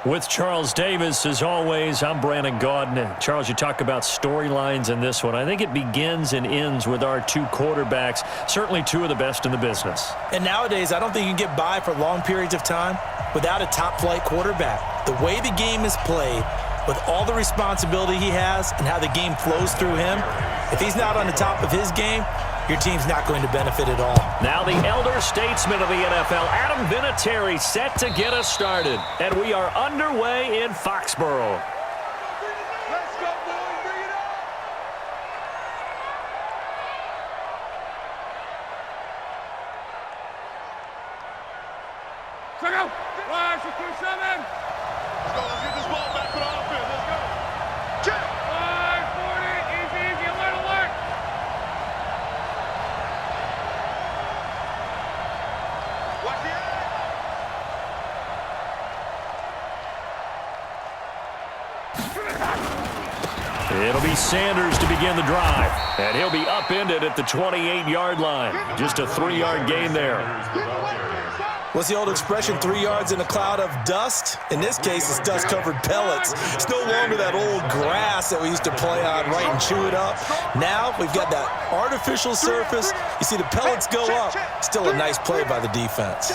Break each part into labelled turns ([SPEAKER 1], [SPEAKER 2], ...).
[SPEAKER 1] With Charles Davis, as always, I'm Brandon Gaudin. Charles, you talk about storylines in this one. I think it begins and ends with our two quarterbacks, certainly two of the best in the business.
[SPEAKER 2] And nowadays, I don't think you can get by for long periods of time without a top-flight quarterback. The way the game is played, with all the responsibility he has and how the game flows through him, if he's not on the top of his game, your team's not going to benefit at all.
[SPEAKER 1] Now the elder statesman of the NFL, Adam Vinatieri, set to get us started. And we are underway in Foxborough.
[SPEAKER 3] Let's go, boys. Bring it on. Check out. 5-6-7. Let's go. Let's get this ball back for the offense. Let's go. Check. 5-40. Easy. Alert. Watch the edge.
[SPEAKER 1] It'll be Sanders to begin the drive. And he'll be upended at the 28-yard line. Just a 3-yard gain there.
[SPEAKER 2] What's the old expression, 3 yards in a cloud of dust? In this case, it's dust-covered pellets. It's no longer that old grass that we used to play on, right, and chew it up. Now we've got that artificial surface. You see the pellets go up. Still a nice play by the defense.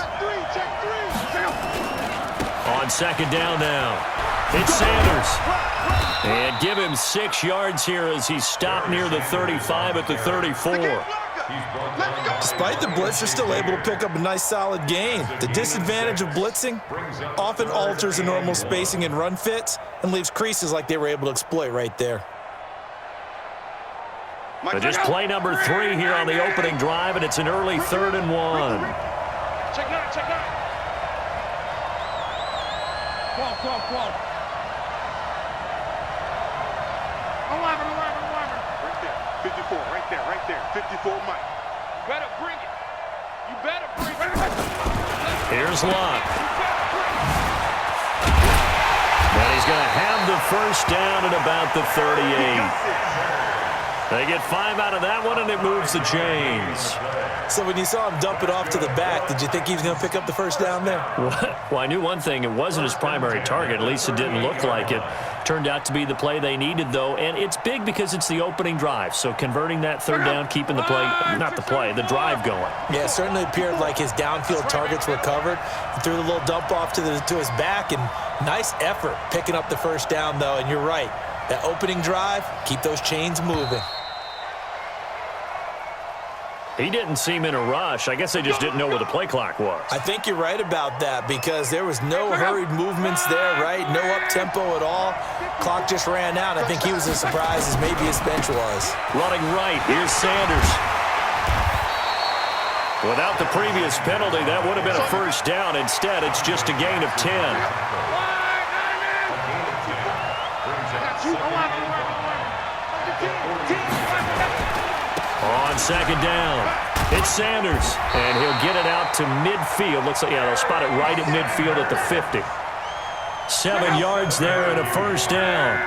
[SPEAKER 1] On second down now, it's Sanders. And give him 6 yards here as he's stopped near the 35 at the 34.
[SPEAKER 2] Despite the blitz, they're still able to pick up a nice solid gain. The disadvantage of blitzing often alters the normal spacing and run fits and leaves creases like they were able to exploit right there.
[SPEAKER 1] But just play number 3 here on the opening drive, and it's an early 3rd and 1.
[SPEAKER 3] Check out. Call. 11. Right there. 54, right there. 54, Mike. You better bring it.
[SPEAKER 1] Here's Lott. And he's going to have the first down at about the 38. They get 5 out of that one, and it moves the chains.
[SPEAKER 2] So when you saw him dump it off to the back, did you think he was going to pick up the first down there?
[SPEAKER 1] Well, I knew one thing. It wasn't his primary target. At least it didn't look like it. Turned out to be the play they needed, though, and it's big because it's the opening drive. So converting that 3rd down, keeping the the drive going.
[SPEAKER 2] Yeah, it certainly appeared like his downfield targets were covered. He threw the little dump off to his back, and nice effort picking up the first down, though. And you're right, that opening drive, keep those chains moving.
[SPEAKER 1] He didn't seem in a rush. I guess they just didn't know where the play clock was.
[SPEAKER 2] I think you're right about that because there was no hurried movements there, right? No up-tempo at all. Clock just ran out. I think he was as surprised as maybe his bench was.
[SPEAKER 1] Running right, here's Sanders. Without the previous penalty, that would have been a first down. Instead, it's just a gain of 10. On second down, it's Sanders, and he'll get it out to midfield. Looks like, they'll spot it right at midfield at the 50. 7 yards there and a first down.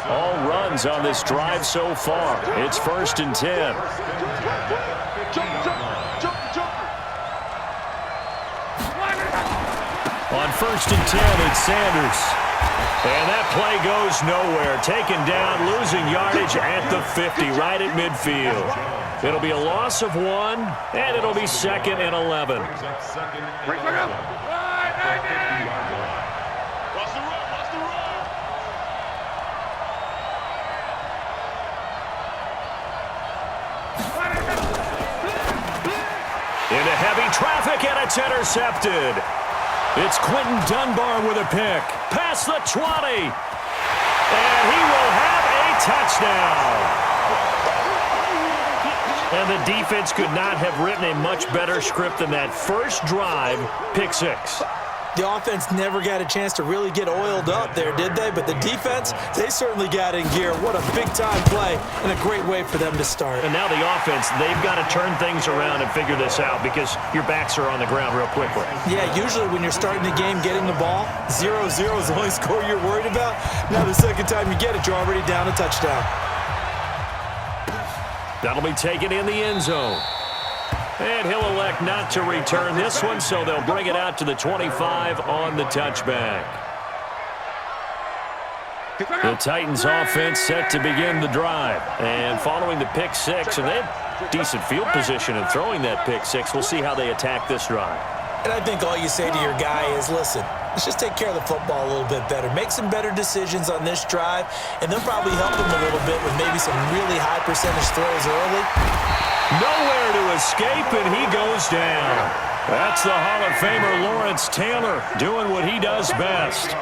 [SPEAKER 1] All runs on this drive so far. It's 1st and 10. On 1st and 10, it's Sanders. And that play goes nowhere. Taken down, losing yardage at the 50, right at midfield. It'll be a loss of 1, and it'll be 2nd and 11. Into heavy traffic, and it's intercepted. It's Quentin Dunbar with a pick. Past the 20. And he will have a touchdown. And the defense could not have written a much better script than that first drive, pick 6.
[SPEAKER 2] The offense never got a chance to really get oiled up there, did they? But the defense, they certainly got in gear. What a big-time play and a great way for them to start.
[SPEAKER 1] And now the offense, they've got to turn things around and figure this out because your backs are on the ground real quickly.
[SPEAKER 2] Yeah, usually when you're starting the game, getting the ball, 0-0 is the only score you're worried about. Now the second time you get it, you're already down a touchdown.
[SPEAKER 1] That'll be taken in the end zone. And he'll elect not to return this one, so they'll bring it out to the 25 on the touchback. The Titans offense set to begin the drive. And following the pick six, and they had decent field position in throwing that pick six. We'll see how they attack this drive.
[SPEAKER 2] And I think all you say to your guy is, listen, let's just take care of the football a little bit better. Make some better decisions on this drive, and they'll probably help him a little bit with maybe some really high percentage throws early.
[SPEAKER 1] Nowhere to escape, and he goes down. That's the Hall of Famer Lawrence Taylor doing what he does best.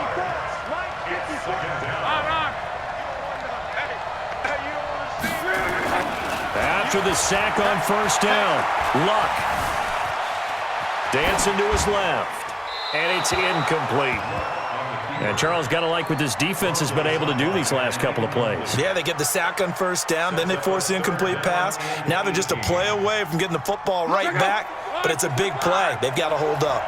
[SPEAKER 1] After the sack on first down, Luck dancing to his left, and it's incomplete. And Charles, got to like what this defense has been able to do these last couple of plays.
[SPEAKER 2] Yeah, they get the sack on first down, then they force the incomplete pass. Now they're just a play away from getting the football right back, but it's a big play. They've got to hold up.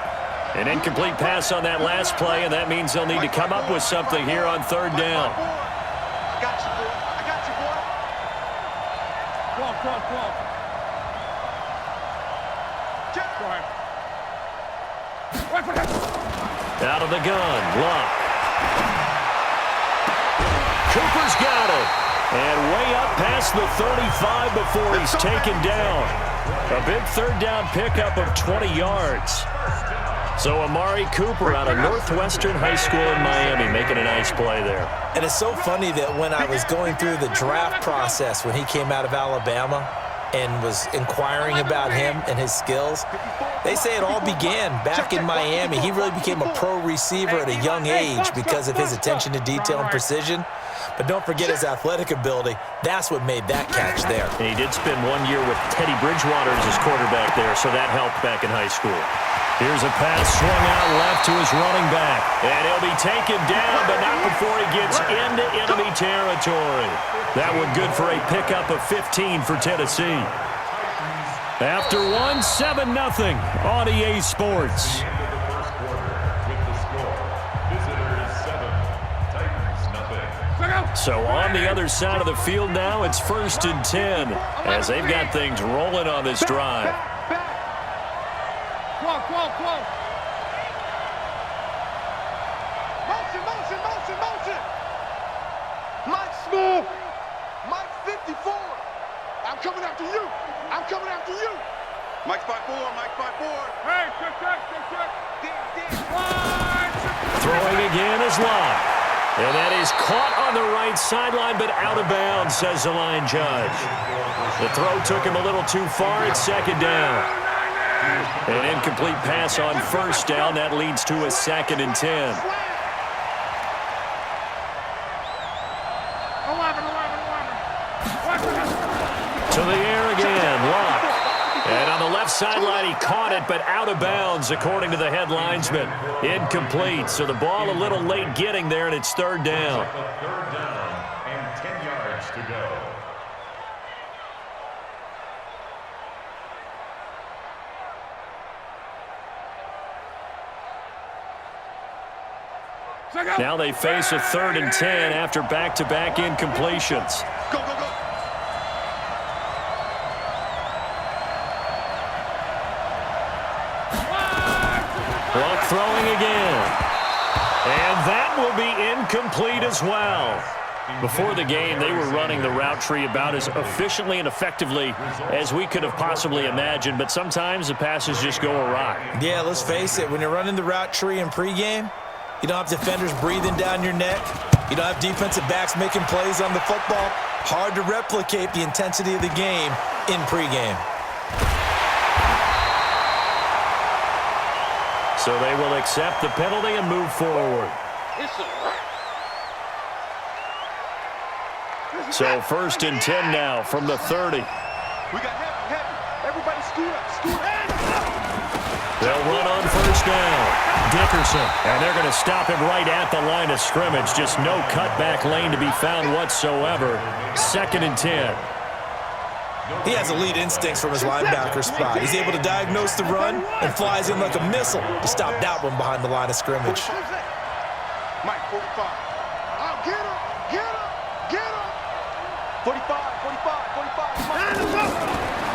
[SPEAKER 1] An incomplete pass on that last play, and that means they'll need to come up with something here on third down.
[SPEAKER 3] I got you, boy. I got you, boy. Come on.
[SPEAKER 1] Out of the gun, Luck. Cooper's got it. And way up past the 35 before he's taken down. A big third down pickup of 20 yards. So Amari Cooper out of Northwestern High School in Miami making a nice play there.
[SPEAKER 2] And it's so funny that when I was going through the draft process when he came out of Alabama and was inquiring about him and his skills, they say it all began back in Miami. He really became a pro receiver at a young age because of his attention to detail and precision. But don't forget his athletic ability. That's what made that catch there.
[SPEAKER 1] And he did spend 1 year with Teddy Bridgewater as his quarterback there, so that helped back in high school. Here's a pass swung out left to his running back. And he'll be taken down, but not before he gets into enemy territory. That one good for a pickup of 15 for Tennessee. After one, 7-0 on EA Sports. So on the other side of the field now, it's 1st and 10 as they've got things rolling on this drive.
[SPEAKER 3] Motion. Mike Smith. Mike 54. I'm coming after you. Mike 5-4. Hey, check.
[SPEAKER 1] Throwing again is Locke. And that is caught on the right sideline, but out of bounds, says the line judge. The throw took him a little too far. It's 2nd down. An incomplete pass on first down. That leads to a 2nd and 10. To the air again, Locke. And on the left sideline, he caught it, but out of bounds, according to the head linesman. Incomplete, so the ball a little late getting there, and it's 3rd down.
[SPEAKER 4] Third down and 10 yards to go.
[SPEAKER 1] Now they face a 3rd and 10 after back-to-back incompletions.
[SPEAKER 3] Go.
[SPEAKER 1] Luck throwing again. And that will be incomplete as well. Before the game, they were running the route tree about as efficiently and effectively as we could have possibly imagined, but sometimes the passes just go awry.
[SPEAKER 2] Yeah, let's face it. When you're running the route tree in pregame, you don't have defenders breathing down your neck. You don't have defensive backs making plays on the football. Hard to replicate the intensity of the game in pregame.
[SPEAKER 1] So they will accept the penalty and move forward. So 1st and 10 now from the 30.
[SPEAKER 3] We got heavy. Everybody scoot up.
[SPEAKER 1] They'll run on first down. Dickerson, and they're going to stop him right at the line of scrimmage. Just no cutback lane to be found whatsoever. 2nd and 10.
[SPEAKER 2] He has elite instincts from his linebacker spot. He's able to diagnose the run and flies in like a missile to stop that one behind the line of scrimmage.
[SPEAKER 3] Mike 45. Oh, get him. 45.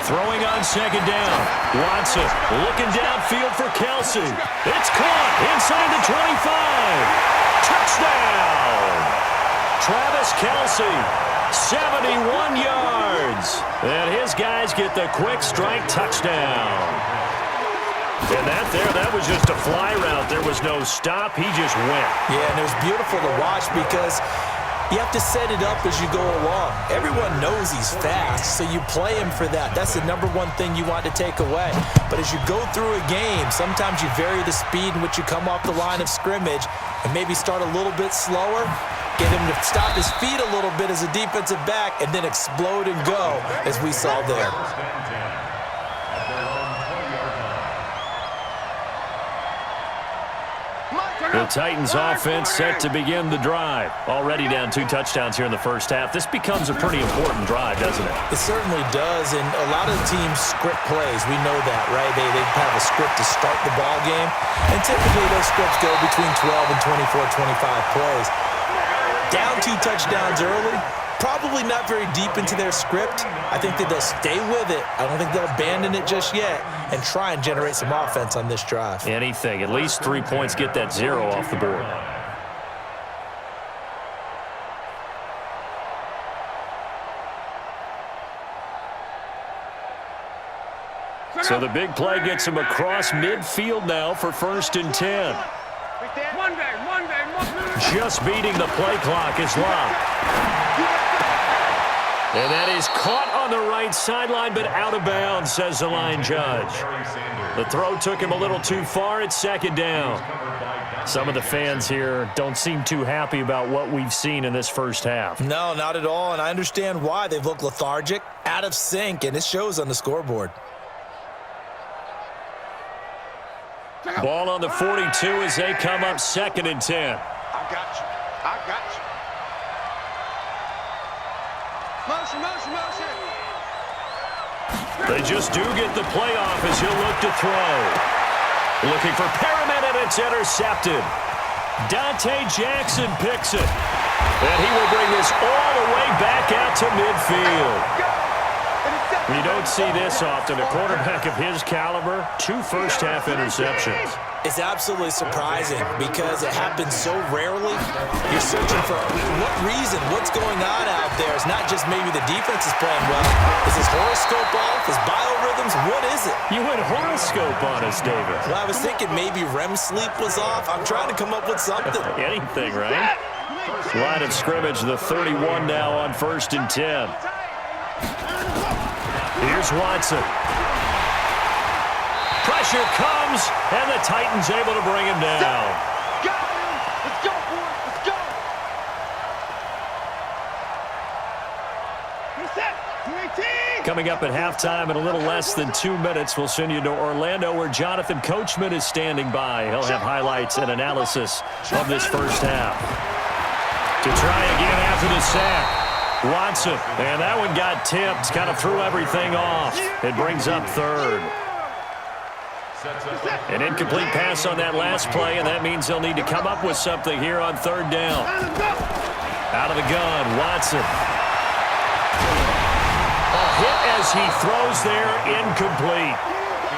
[SPEAKER 1] Throwing on 2nd down. Watson looking downfield for Kelsey. It's caught inside the 25. Touchdown. Travis Kelce, 71 yards. And his guys get the quick strike touchdown. And that was just a fly route. There was no stop. He just went.
[SPEAKER 2] Yeah, and it was beautiful to watch because you have to set it up as you go along. Everyone knows he's fast, so you play him for that. That's the number one thing you want to take away. But as you go through a game, sometimes you vary the speed in which you come off the line of scrimmage and maybe start a little bit slower, get him to stop his feet a little bit as a defensive back, and then explode and go, as we saw there.
[SPEAKER 1] The Titans offense set to begin the drive. Already down 2 touchdowns here in the first half. This becomes a pretty important drive, doesn't it?
[SPEAKER 2] It certainly does, and a lot of the teams script plays. We know that, right? They have a script to start the ball game, and typically those scripts go between 12 and 24, 25 plays. Down 2 touchdowns early, probably not very deep into their script. I think that they'll stay with it. I don't think they'll abandon it just yet and try and generate some offense on this drive.
[SPEAKER 1] Anything. At least 3 points, get that 0 off the board. So the big play gets him across midfield now for 1st and 10. Just beating the play clock is locked. And that is caught on the right sideline, but out of bounds, says the line judge. The throw took him a little too far. It's 2nd down. Some of the fans here don't seem too happy about what we've seen in this first half.
[SPEAKER 2] No, not at all, and I understand why. They've looked lethargic, out of sync, and it shows on the scoreboard.
[SPEAKER 1] Ball on the 42 as they come up 2nd and 10.
[SPEAKER 3] I got you. I got you. Motion.
[SPEAKER 1] They just do get the play off as he'll look to throw. Looking for Perriman, and it's intercepted. Dante Jackson picks it. And he will bring this all the way back out to midfield. You don't see this often. A quarterback of his caliber, 2 first-half interceptions.
[SPEAKER 2] It's absolutely surprising because it happens so rarely. You're searching for what reason, what's going on out there. It's not just maybe the defense is playing well. Is his horoscope off? His biorhythms? What is it?
[SPEAKER 1] You went horoscope on us, David.
[SPEAKER 2] Well, I was thinking maybe REM sleep was off. I'm trying to come up with something.
[SPEAKER 1] Anything, right? Line of scrimmage, the 31 now on 1st and 10. Here's Watson. Pressure comes, and the Titans able to bring him down.
[SPEAKER 3] Got him. Let's go, boys. Let's go. Reset.
[SPEAKER 1] Coming up at halftime in a little less than 2 minutes, we'll send you to Orlando where Jonathan Coachman is standing by. He'll have highlights and analysis of this first half. To try again after the sack. Watson, and that one got tipped, kind of threw everything off. It brings up 3rd. An incomplete pass on that last play, and that means they'll need to come up with something here on 3rd down. Out of the gun, Watson. A hit as he throws there, incomplete.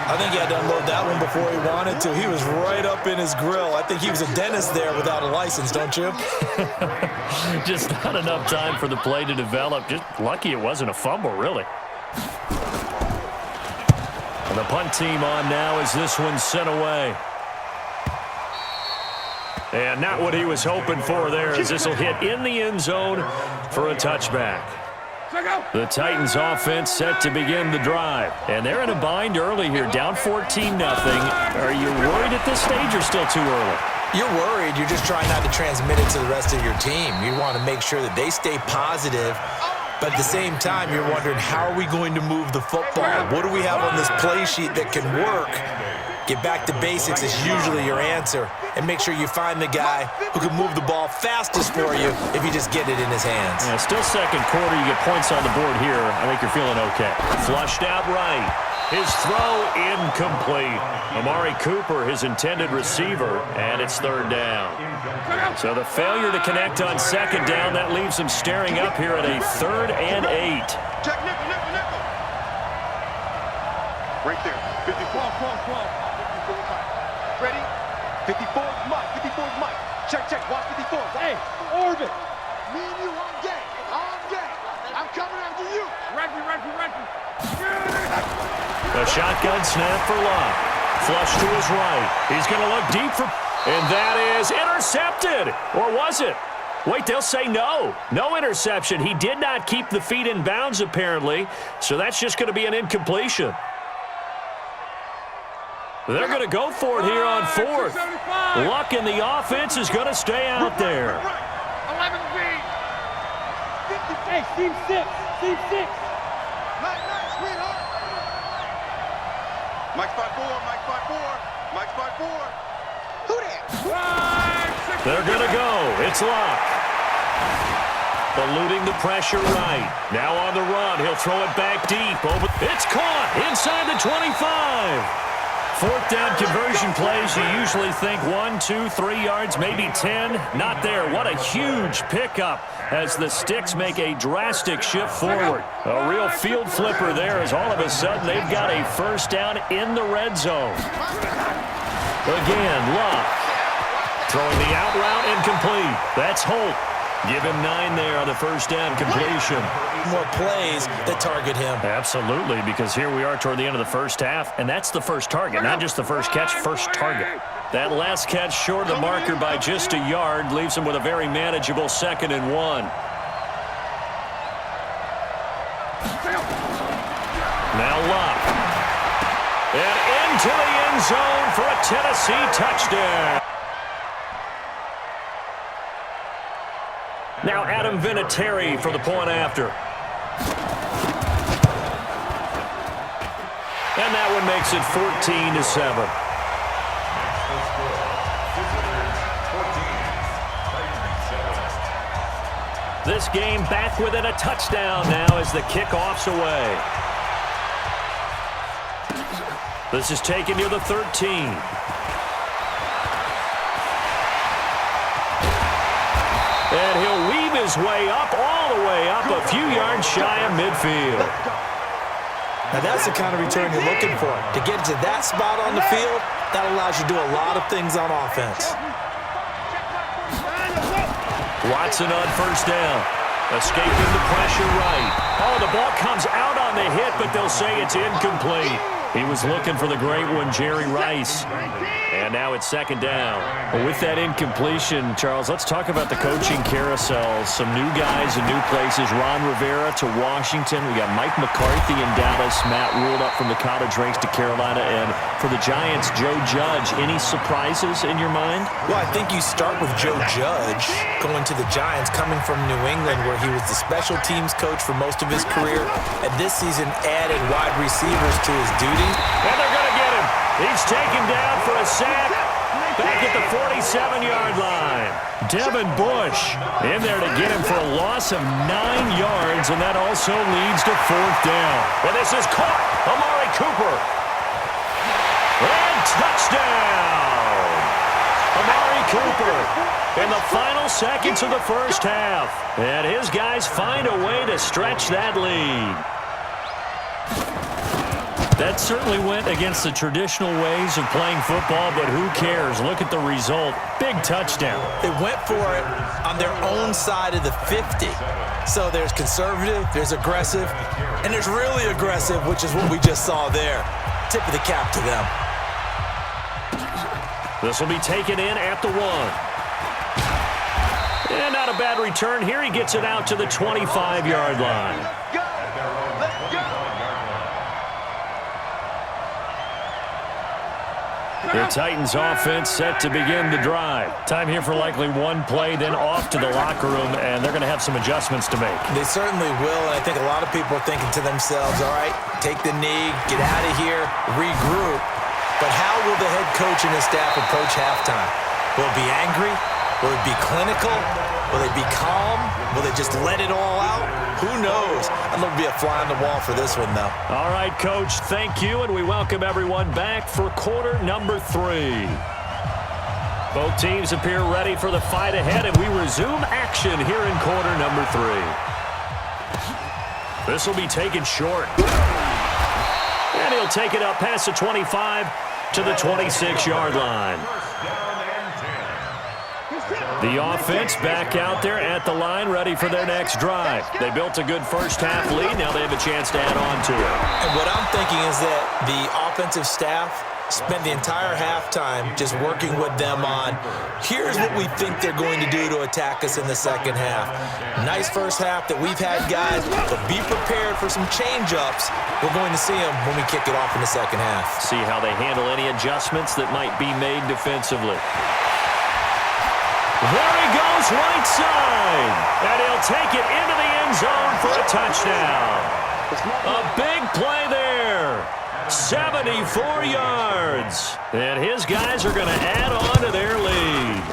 [SPEAKER 2] I think he had to unload that one before he wanted to. He was right up in his grill. I think he was a dentist there without a license, don't you?
[SPEAKER 1] Just not enough time for the play to develop. Just lucky it wasn't a fumble, really. And the punt team on now as this one's sent away. And not what he was hoping for there as this will hit in the end zone for a touchback. The Titans offense set to begin the drive. And they're in a bind early here, down 14-0. Are you worried at this stage or still too early?
[SPEAKER 2] You're worried. You're just trying not to transmit it to the rest of your team. You want to make sure that they stay positive. But at the same time, you're wondering, how are we going to move the football? What do we have on this play sheet that can work? Get back to basics is usually your answer. And make sure you find the guy who can move the ball fastest for you if you just get it in his hands.
[SPEAKER 1] Yeah, still 2nd quarter. You get points on the board here. I think you're feeling okay. Flushed out right. His throw incomplete. Amari Cooper, his intended receiver, and it's 3rd down. So the failure to connect on 2nd down, that leaves him staring up here at a 3rd and 8.
[SPEAKER 3] Check nickel. Right there. 54. Ready? 54 is Mike. 54 is Mike. Check. Watch 54. Hey, Orbit. Me and you on game. On game. I'm coming after you. Reggie.
[SPEAKER 1] A shotgun snap for Love. Flush to his right. He's going to look deep for... And that is intercepted. Or was it? Wait, they'll say no. No interception. He did not keep the feet in bounds, apparently. So that's just going to be an incompletion. They're going to go for it here on fourth. Luck in the offense is going to stay out there.
[SPEAKER 3] 11 feet.
[SPEAKER 5] Hey, team six.
[SPEAKER 3] Nice, sweetheart. Mike spot 4. Who that?
[SPEAKER 1] They're going to go. It's Luck. Eluding the pressure right. Now on the run. He'll throw it back deep. It's caught inside the 25. Fourth down conversion plays, you usually think 1, 2, 3 yards, maybe 10. Not there. What a huge pickup as the Sticks make a drastic shift forward. A real field flipper there as all of a sudden they've got a first down in the red zone. Again, Luck. Throwing the out route incomplete. That's Holt. Give him 9 there on the first down completion.
[SPEAKER 2] More plays that target him.
[SPEAKER 1] Absolutely, because here we are toward the end of the first half, and that's the first target, not just the first catch, first target. That last catch short of the marker by just a yard leaves him with a very manageable 2nd and 1. Now Luck. And into the end zone for a Tennessee touchdown. Now Adam Vinatieri for the point after. And that one makes it 14-7. This game back within a touchdown now as the kickoff's away. This is taken near the 13. And he'll weave his way up, all the way up, a few yards shy of midfield.
[SPEAKER 2] Now that's the kind of return you're looking for. To get to that spot on the field, that allows you to do a lot of things on offense.
[SPEAKER 1] Watson on first down. Escaping the pressure right. Oh, the ball comes out on the hit, but they'll say it's incomplete. He was looking for the great one, Jerry Rice. And now it's 2nd down. Well, with that incompletion, Charles, let's talk about the coaching carousel. Some new guys in new places. Ron Rivera to Washington. We got Mike McCarthy in Dallas. Matt Rule up from the college ranks to Carolina. And for the Giants, Joe Judge. Any surprises in your mind?
[SPEAKER 2] Well, I think you start with Joe Judge going to the Giants, coming from New England, where he was the special teams coach for most of his career. And this season added wide receivers to his duty.
[SPEAKER 1] And they're going to get him. He's taken down for a sack back at the 47-yard line. Devin Bush in there to get him for a loss of 9 yards, and that also leads to 4th down. And this is caught. Amari Cooper. And touchdown. Amari Cooper in the final seconds of the first half. And his guys find a way to stretch that lead. That certainly went against the traditional ways of playing football, but who cares? Look at the result. Big touchdown.
[SPEAKER 2] They went for it on their own side of the 50. So there's conservative, there's aggressive, and there's really aggressive, which is what we just saw there. Tip of the cap to them.
[SPEAKER 1] This will be taken in at the 1. And not a bad return here. He gets it out to the 25-yard line. The Titans offense set to begin the drive. Time here for likely one play, then off to the locker room, and they're going to have some adjustments to make.
[SPEAKER 2] They certainly will, and I think a lot of people are thinking to themselves, all right, take the knee, get out of here, regroup. But how will the head coach and his staff approach halftime? Will it be angry? Will it be clinical? Will they be calm? Will they just let it all out? Who knows? I'd love to be a fly on the wall for this one, though.
[SPEAKER 1] All right, Coach, thank you, and we welcome everyone back for quarter number 3. Both teams appear ready for the fight ahead, and we resume action here in quarter number 3. This will be taken short. And he'll take it up past the 25 to the 26-yard line. The offense back out there at the line, ready for their next drive. They built a good first-half lead. Now they have a chance to add on to it.
[SPEAKER 2] And what I'm thinking is that the offensive staff spent the entire halftime just working with them on, here's what we think they're going to do to attack us in the second half. Nice first half that we've had, guys, but be prepared for some change-ups. We're going to see them when we kick it off in the second half.
[SPEAKER 1] See how they handle any adjustments that might be made defensively. There he goes, right side. And he'll take it into the end zone for a touchdown. A big play there. 74 yards. And his guys are going to add on to their lead.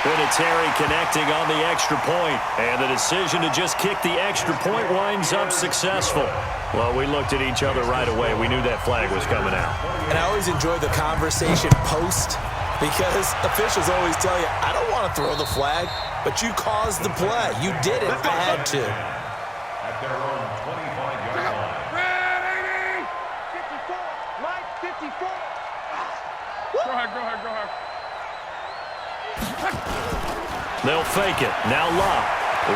[SPEAKER 1] Vinatieri connecting on the extra point. And the decision to just kick the extra point winds up successful. Well, we looked at each other right away. We knew that flag was coming out.
[SPEAKER 2] And I always enjoy the conversation post, because officials always tell you, I don't want to throw the flag, but you caused the play. You did it. I had to.
[SPEAKER 4] At their own 25-yard line.
[SPEAKER 3] Ready?
[SPEAKER 5] 54. Mike, 54.
[SPEAKER 3] Go ahead.
[SPEAKER 1] They'll fake it. Now Locke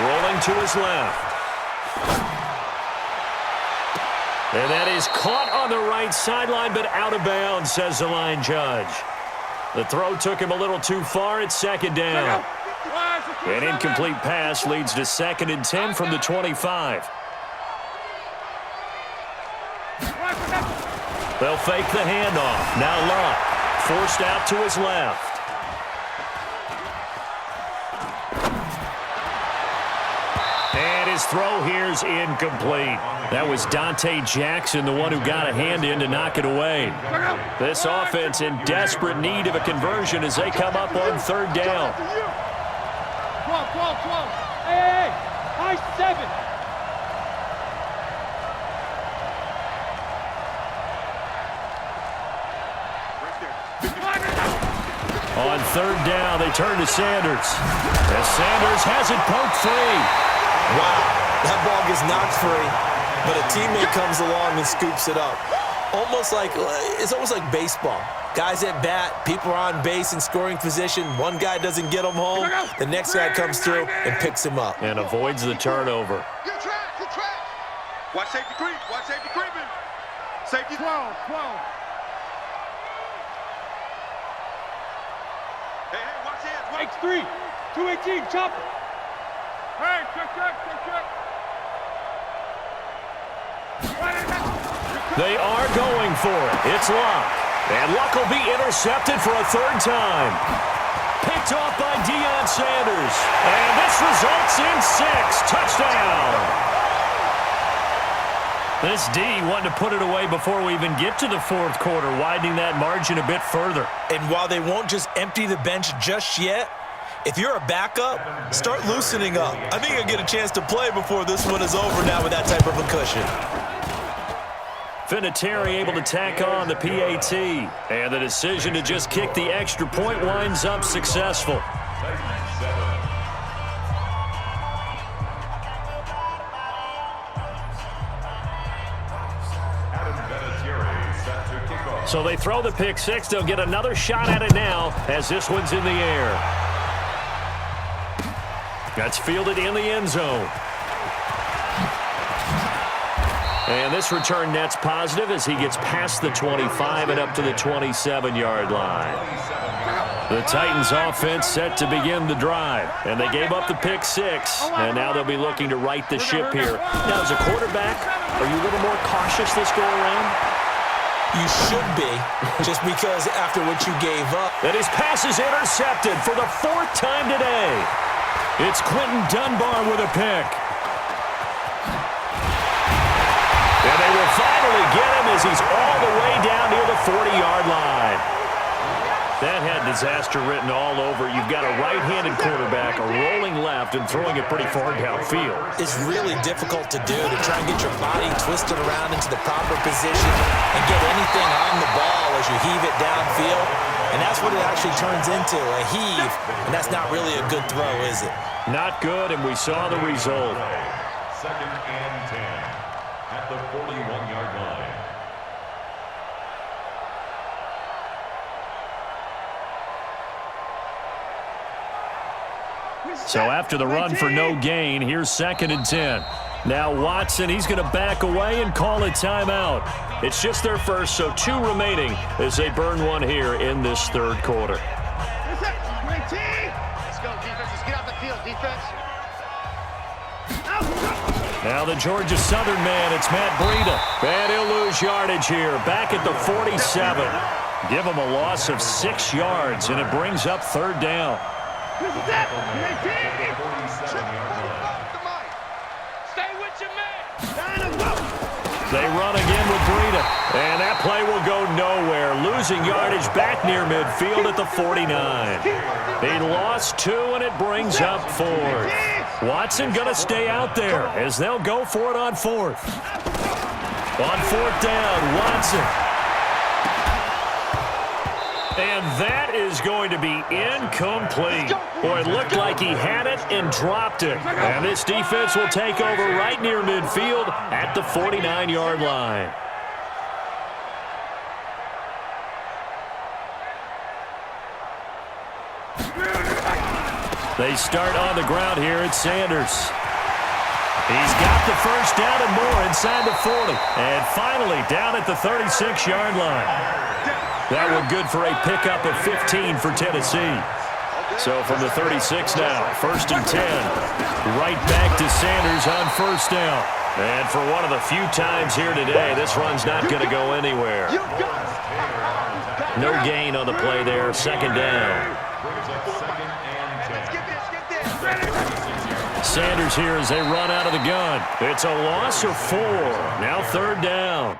[SPEAKER 1] rolling to his left. And that is caught on the right sideline, but out of bounds, says the line judge. The throw took him a little too far. It's second down. An incomplete pass leads to 2nd and 10 from the 25. They'll fake the handoff. Now Locke forced out to his left. And his throw here's incomplete. That was Dante Jackson, the one who got a hand in to knock it away. This offense in desperate need of a conversion as they come up on 3rd down.
[SPEAKER 3] 12.
[SPEAKER 5] Hey, high 7.
[SPEAKER 1] On 3rd down, they turn to Sanders. As Sanders has it poked free.
[SPEAKER 2] Wow, that ball gets knocked free, but a teammate comes along and scoops it up. It's almost like baseball. Guys at bat, people are on base in scoring position. One guy doesn't get him home. The next guy comes through and picks him up.
[SPEAKER 1] And avoids the turnover.
[SPEAKER 3] Get track. Watch safety creeping. Safety 12. Hey, watch hands.
[SPEAKER 5] X3. 218. Chopper.
[SPEAKER 3] Hey, check.
[SPEAKER 1] They are going for it. It's Locke. And Locke will be intercepted for a 3rd time. Picked off by Deion Sanders. And this results in 6. Touchdown. This D wanting to put it away before we even get to the 4th quarter, widening that margin a bit further.
[SPEAKER 2] And while they won't just empty the bench just yet, if you're a backup, start loosening up. I think you'll get a chance to play before this one is over now with that type of a cushion.
[SPEAKER 1] Vinatieri able to tack on the PAT. And the decision to just kick the extra point winds up successful. So they throw the pick 6. They'll get another shot at it now as this one's in the air. That's fielded in the end zone. And this return net's positive as he gets past the 25 and up to the 27-yard line. The Titans offense set to begin the drive. And they gave up the pick 6. And now they'll be looking to right the ship here. Now, as a quarterback, are you a little more cautious this go around?
[SPEAKER 2] You should be, just because after what you gave up.
[SPEAKER 1] And his pass is intercepted for the 4th time today. It's Quentin Dunbar with a pick. And they will finally get him as he's all the way down near the 40-yard line. That had disaster written all over. You've got a right-handed quarterback, a rolling left, and throwing it pretty far downfield.
[SPEAKER 2] It's really difficult to do, to try and get your body twisted around into the proper position and get anything on the ball as you heave it downfield. And that's what it actually turns into, a heave. And that's not really a good throw, is it?
[SPEAKER 1] Not good, and we saw the result.
[SPEAKER 4] 2nd and 10 at the 41-yard line.
[SPEAKER 1] So after the run for no gain, here's 2nd and 10. Now Watson, he's going to back away and call a timeout. It's just their first, so 2 remaining as they burn one here in this 3rd quarter.
[SPEAKER 3] Let's go, defense. Let's get out the field, defense.
[SPEAKER 1] Now the Georgia Southern man, it's Matt Breida. And he'll lose yardage here, back at the 47. Give him a loss of 6 yards, and it brings up 3rd down.
[SPEAKER 3] Stay with your man.
[SPEAKER 1] They run again with Breida, and that play will go nowhere, losing yardage back near midfield at the 49. He lost 2, and it brings up 4th. Watson going to stay out there as they'll go for it on 4th. On 4th down, Watson. And that is going to be incomplete. Boy, it looked like he had it and dropped it. And this defense will take over right near midfield at the 49-yard line. They start on the ground here at Sanders. He's got the first down and more inside the 40. And finally down at the 36-yard line. That one good for a pickup of 15 for Tennessee. So from the 36 now, 1st and 10. Right back to Sanders on 1st down. And for one of the few times here today, this run's not going to go anywhere. No gain on the play there, 2nd down. Sanders here as they run out of the gun. It's a loss of 4. Now 3rd down.